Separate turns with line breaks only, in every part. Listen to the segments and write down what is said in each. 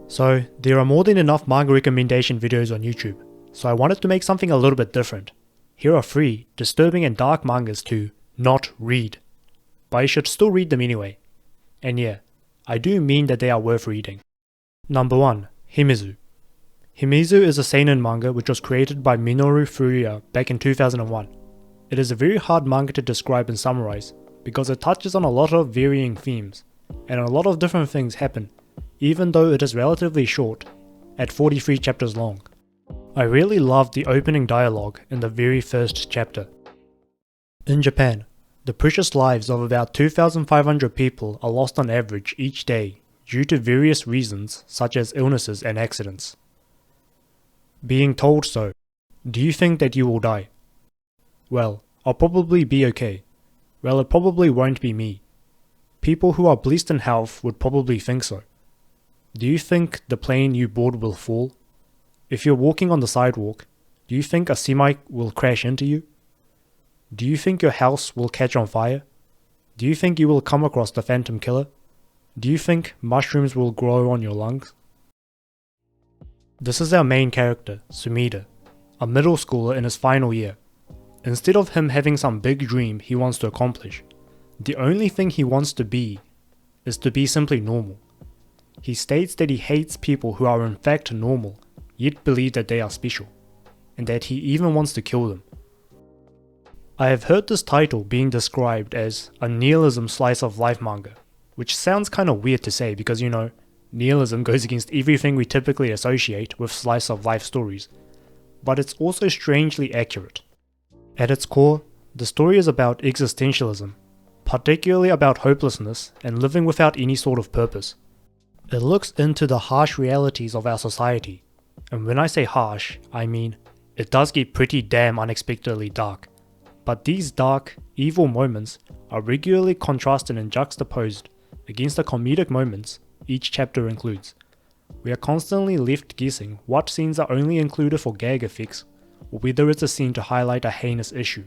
So, there are more than enough manga recommendation videos on YouTube, so I wanted to make something a little bit different. Here are 3 disturbing and dark mangas to not read, but you should still read them anyway. And yeah, I do mean that they are worth reading. Number 1. Himizu. Himizu is a seinen manga which was created by Minoru Furuya back in 2001. It is a very hard manga to describe and summarize because it touches on a lot of varying themes, and a lot of different things happen, even though it is relatively short, at 43 chapters long. I really loved the opening dialogue in the very first chapter. In Japan, the precious lives of about 2,500 people are lost on average each day due to various reasons such as illnesses and accidents. Being told so, do you think that you will die? Well, I'll probably be okay. Well, it probably won't be me. People who are blessed in health would probably think so. Do you think the plane you board will fall? If you're walking on the sidewalk, do you think a semi will crash into you? Do you think your house will catch on fire? Do you think you will come across the phantom killer? Do you think mushrooms will grow on your lungs? This is our main character, Sumida, a middle schooler in his final year. Instead of him having some big dream he wants to accomplish, the only thing he wants to be is to be simply normal. He states that he hates people who are in fact normal, yet believe that they are special, and that he even wants to kill them. I have heard this title being described as a nihilism slice of life manga, which sounds kinda weird to say because nihilism goes against everything we typically associate with slice of life stories, but it's also strangely accurate. At its core, the story is about existentialism, particularly about hopelessness and living without any sort of purpose. It looks into the harsh realities of our society, and when I say harsh, I mean it does get pretty damn unexpectedly dark. But these dark, evil moments are regularly contrasted and juxtaposed against the comedic moments each chapter includes. We are constantly left guessing what scenes are only included for gag effects, or whether it's a scene to highlight a heinous issue.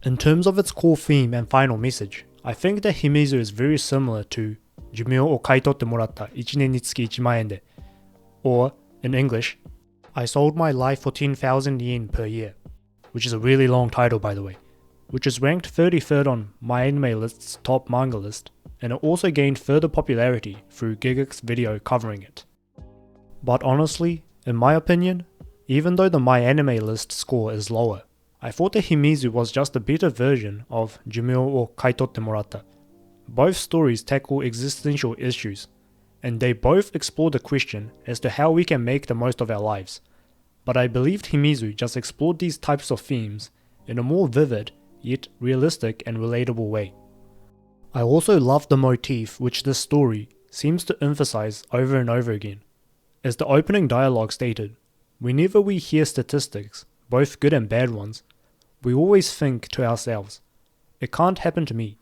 In terms of its core theme and final message, I think that Himizu is very similar to 寿命を買い取ってもらった1年につき1万円で, or, in English, I sold my life for 10,000 yen per year, which is a really long title by the way, which is ranked 33rd on MyAnimeList's top manga list, and it also gained further popularity through Gigix's video covering it. But honestly, in my opinion, even though the MyAnimeList score is lower, I thought that Himizu was just a better version of 寿命を買い取ってもらった. Both stories tackle existential issues, and they both explore the question as to how we can make the most of our lives. But I believed Himizu just explored these types of themes in a more vivid, yet realistic and relatable way. I also love the motif which this story seems to emphasize over and over again. As the opening dialogue stated, whenever we hear statistics, both good and bad ones, we always think to ourselves, it can't happen to me.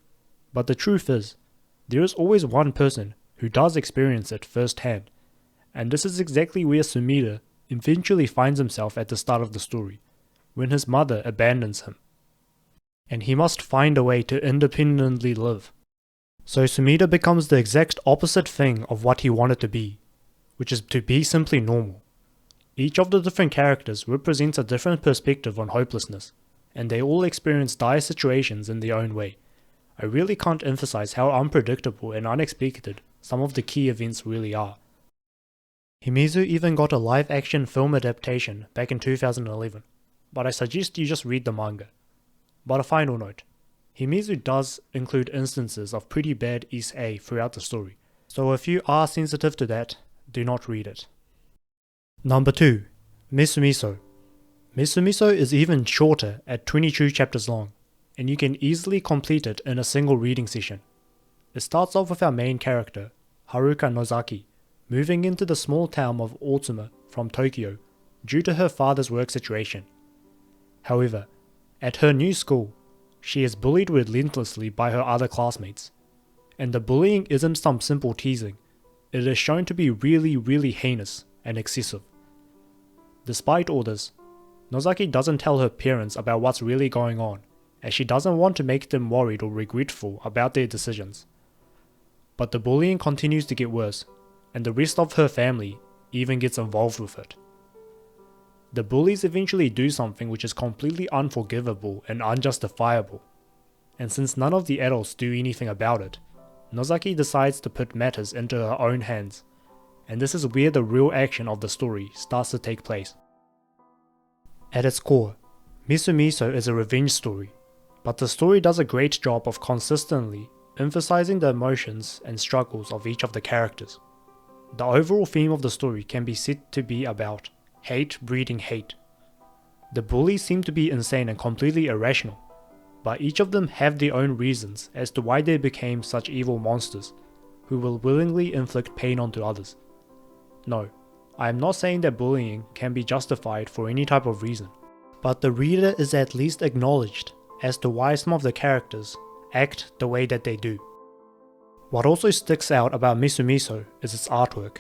But the truth is, there is always one person who does experience it firsthand, and this is exactly where Sumida eventually finds himself at the start of the story, when his mother abandons him, and he must find a way to independently live. So Sumida becomes the exact opposite thing of what he wanted to be, which is to be simply normal. Each of the different characters represents a different perspective on hopelessness, and they all experience dire situations in their own way. I really can't emphasize how unpredictable and unexpected some of the key events really are. Himizu even got a live-action film adaptation back in 2011, but I suggest you just read the manga. But a final note, Himizu does include instances of pretty bad SA throughout the story, so if you are sensitive to that, do not read it. Number 2. Mesumiso. Mesumiso is even shorter at 22 chapters long, and you can easily complete it in a single reading session. It starts off with our main character, Haruka Nozaki, moving into the small town of Otsuma from Tokyo due to her father's work situation. However, at her new school, she is bullied relentlessly by her other classmates, and the bullying isn't some simple teasing, it is shown to be really heinous and excessive. Despite all this, Nozaki doesn't tell her parents about what's really going on, as she doesn't want to make them worried or regretful about their decisions. But the bullying continues to get worse, and the rest of her family even gets involved with it. The bullies eventually do something which is completely unforgivable and unjustifiable, and since none of the adults do anything about it, Nozaki decides to put matters into her own hands, and this is where the real action of the story starts to take place. At its core, Misumiso is a revenge story, but the story does a great job of consistently emphasizing the emotions and struggles of each of the characters. The overall theme of the story can be said to be about hate breeding hate. The bullies seem to be insane and completely irrational, but each of them have their own reasons as to why they became such evil monsters, who will willingly inflict pain onto others. No, I am not saying that bullying can be justified for any type of reason, but the reader is at least acknowledged as to why some of the characters act the way that they do. What also sticks out about Misumiso is its artwork.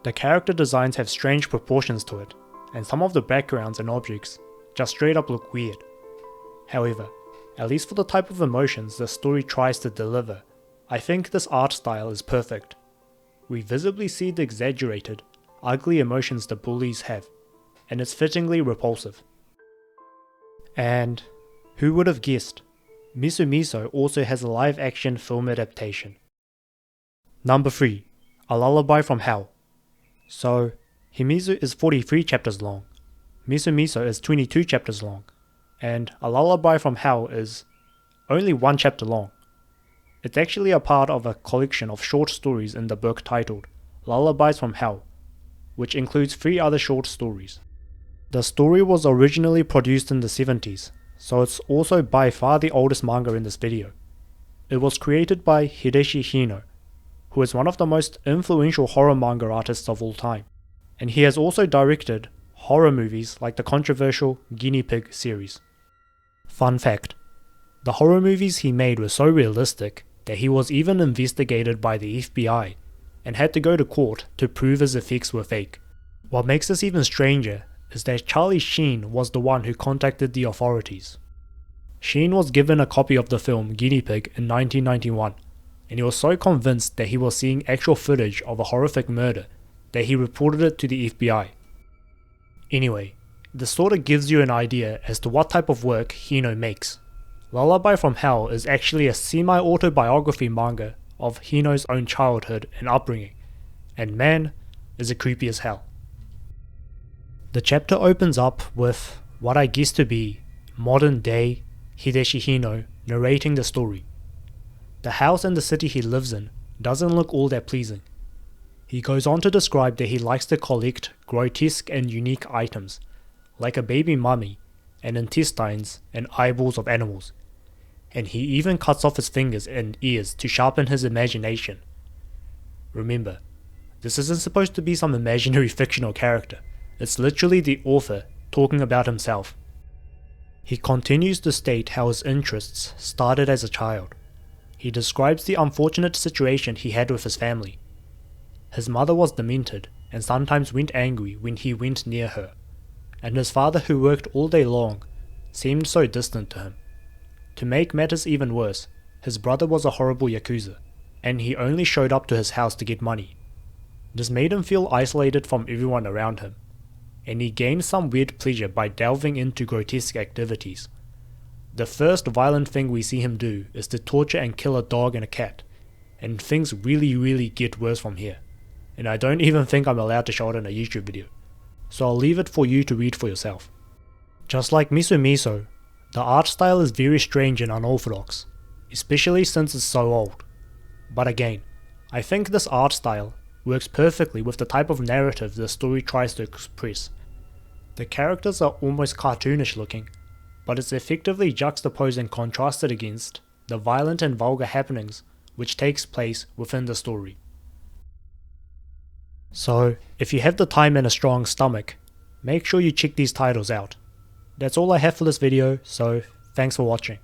The character designs have strange proportions to it, and some of the backgrounds and objects just straight up look weird. However, at least for the type of emotions the story tries to deliver, I think this art style is perfect. We visibly see the exaggerated, ugly emotions the bullies have, and it's fittingly repulsive. And who would have guessed? Misumiso also has a live-action film adaptation. Number 3. A Lullaby from Hell. So, Himizu is 43 chapters long, Misumiso is 22 chapters long, and A Lullaby from Hell is only 1 chapter long. It's actually a part of a collection of short stories in the book titled Lullabies from Hell, which includes 3 other short stories. The story was originally produced in the 70s, so it's also by far the oldest manga in this video. It was created by Hideshi Hino, who is one of the most influential horror manga artists of all time, and he has also directed horror movies like the controversial Guinea Pig series. Fun fact, the horror movies he made were so realistic that he was even investigated by the FBI and had to go to court to prove his effects were fake. What makes this even stranger is that Charlie Sheen was the one who contacted the authorities. Sheen was given a copy of the film Guinea Pig in 1991, and he was so convinced that he was seeing actual footage of a horrific murder that he reported it to the FBI. Anyway, this sorta gives you an idea as to what type of work Hino makes. Lullaby from Hell is actually a semi-autobiography manga of Hino's own childhood and upbringing, and man, is it creepy as hell. The chapter opens up with what I guess to be modern day Hideshi Hino narrating the story. The house and the city he lives in doesn't look all that pleasing. He goes on to describe that he likes to collect grotesque and unique items, like a baby mummy and intestines and eyeballs of animals, and he even cuts off his fingers and ears to sharpen his imagination. Remember, this isn't supposed to be some imaginary fictional character, it's literally the author talking about himself. He continues to state how his interests started as a child. He describes the unfortunate situation he had with his family. His mother was demented and sometimes went angry when he went near her, and his father, who worked all day long, seemed so distant to him. To make matters even worse, his brother was a horrible yakuza, and he only showed up to his house to get money. This made him feel isolated from everyone around him, and he gained some weird pleasure by delving into grotesque activities. The first violent thing we see him do is to torture and kill a dog and a cat, and things really get worse from here, and I don't even think I'm allowed to show it in a YouTube video, so I'll leave it for you to read for yourself. Just like Misumiso, the art style is very strange and unorthodox, especially since it's so old. But again, I think this art style works perfectly with the type of narrative the story tries to express. The characters are almost cartoonish looking, but it's effectively juxtaposed and contrasted against the violent and vulgar happenings which takes place within the story. So, if you have the time and a strong stomach, make sure you check these titles out. That's all I have for this video, so thanks for watching.